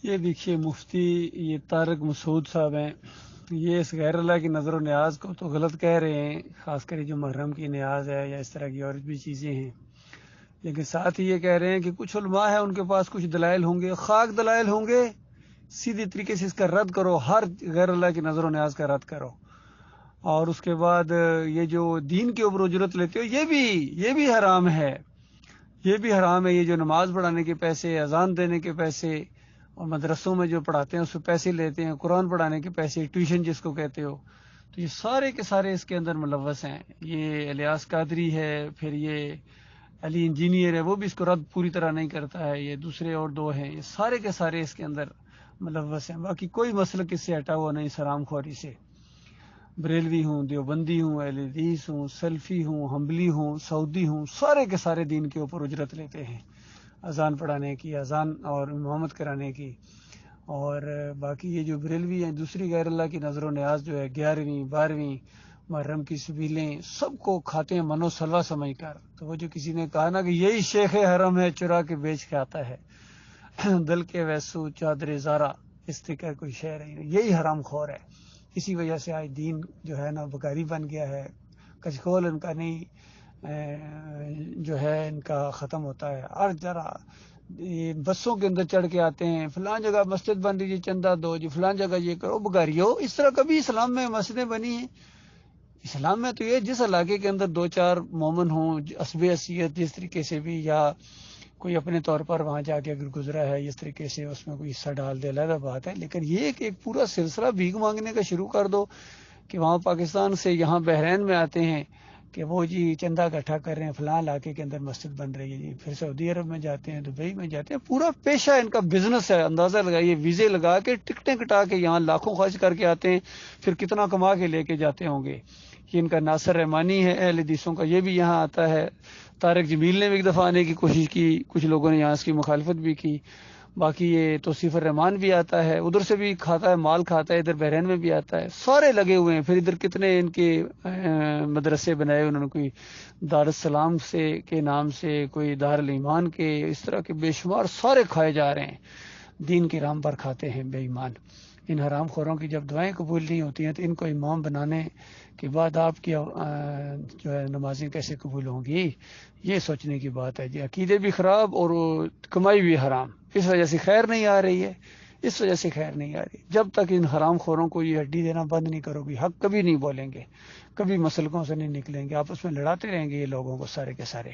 یہ دیکھیے مفتی یہ طارق مسعود صاحب ہیں، یہ اس غیر اللہ کی نظر و نیاز کو تو غلط کہہ رہے ہیں، خاص کر جو محرم کی نیاز ہے یا اس طرح کی اور بھی چیزیں ہیں، لیکن ساتھ ہی یہ کہہ رہے ہیں کہ کچھ علماء ہیں ان کے پاس کچھ دلائل ہوں گے، خاک دلائل ہوں گے، سیدھی طریقے سے اس کا رد کرو، ہر غیر اللہ کی نظر و نیاز کا رد کرو۔ اور اس کے بعد یہ جو دین کے اوپر اجرت لیتے ہو یہ بھی حرام ہے، یہ بھی حرام ہے۔ یہ جو نماز پڑھانے کے پیسے، اذان دینے کے پیسے، اور مدرسوں میں جو پڑھاتے ہیں اس پہ پیسے لیتے ہیں، قرآن پڑھانے کے پیسے، ٹیوشن جس کو کہتے ہو، تو یہ سارے کے سارے اس کے اندر ملوث ہیں۔ یہ الیاس قادری ہے، پھر یہ علی انجینئر ہے، وہ بھی اس کو رد پوری طرح نہیں کرتا ہے، یہ دوسرے اور دو ہیں، یہ سارے کے سارے اس کے اندر ملوث ہیں۔ باقی کوئی مسلک اس سے ہٹا ہوا نہیں، حرام خوری سے۔ بریلوی ہوں، دیوبندی ہوں، اہل حدیث ہوں، سلفی ہوں، حنبلی ہوں، سعودی ہوں، سارے کے سارے دین کے اوپر اجرت لیتے ہیں، اذان پڑھانے کی، اذان اور امامت کرانے کی۔ اور باقی یہ جو بریلوی ہیں، دوسری غیر اللہ کی نظر و نیاز جو ہے، 11ویں 12ویں محرم کی سبیلیں سب کو کھاتے ہیں منو سلوا سمجھ کر۔ تو وہ جو کسی نے کہا نا کہ یہی شیخ حرم ہے، چرا کے بیچ کے آتا ہے، دل کے ویسو چادر زارا، اس طرح کا کوئی شعر ہے، یہی حرام خور ہے۔ اسی وجہ سے آج دین جو ہے نا بکاری بن گیا ہے، کچکول ان کا نہیں جو ہے ان کا ختم ہوتا ہے۔ ہر طرح یہ بسوں کے اندر چڑھ کے آتے ہیں، فلاں جگہ مسجد بن رہی ہے، چندہ دو جی، فلاں جگہ یہ کرو، بگاریو۔ اس طرح کبھی اسلام میں مسجدیں بنی ہیں؟ اسلام میں تو یہ جس علاقے کے اندر دو چار مومن ہوں، اسب حیثیت جس طریقے سے بھی، یا کوئی اپنے طور پر وہاں جا کے اگر گزرا ہے اس طریقے سے، اس میں کوئی حصہ ڈال دے، علیحدہ بات ہے۔ لیکن یہ کہ ایک پورا سلسلہ بھیک مانگنے کا شروع کر دو کہ وہاں پاکستان سے یہاں بحرین میں آتے ہیں کہ وہ جی چندہ اکٹھا کر رہے ہیں، فلاں علاقے کے اندر مسجد بن رہی ہے جی، پھر سعودی عرب میں جاتے ہیں، دبئی میں جاتے ہیں، پورا پیشہ ان کا بزنس ہے۔ اندازہ لگائیے، ویزے لگا کے، ٹکٹیں کٹا کے یہاں لاکھوں خرچ کر کے آتے ہیں، پھر کتنا کما کے لے کے جاتے ہوں گے۔ یہ ان کا ناصر رحمانی ہے اہل حدیثوں کا، یہ بھی یہاں آتا ہے۔ طارق جمیل نے بھی ایک دفعہ آنے کی کوشش کی، کچھ لوگوں نے یہاں اس کی مخالفت بھی کی۔ باقی یہ توصیف الرحمان بھی آتا ہے، ادھر سے بھی کھاتا ہے، مال کھاتا ہے، ادھر بحرین میں بھی آتا ہے، سارے لگے ہوئے ہیں۔ پھر ادھر کتنے ان کے مدرسے بنائے انہوں نے، کوئی دارالسلام سے کے نام سے، کوئی دارالایمان کے، اس طرح کے بے شمار سارے کھائے جا رہے ہیں، دین کے نام پر کھاتے ہیں بے ایمان۔ ان حرام خوروں کی جب دعائیں قبول نہیں ہوتی ہیں تو ان کو امام بنانے کے بعد آپ کی جو ہے نمازیں کیسے قبول ہوں گی؟ یہ سوچنے کی بات ہے جی۔ عقیدے بھی خراب اور کمائی بھی حرام، اس وجہ سے خیر نہیں آ رہی ہے، اس وجہ سے خیر نہیں آ رہی۔ جب تک ان حرام خوروں کو یہ ہڈی دینا بند نہیں کرو گی، حق کبھی نہیں بولیں گے، کبھی مسلکوں سے نہیں نکلیں گے، آپس میں لڑاتے رہیں گے یہ لوگوں کو سارے کے سارے۔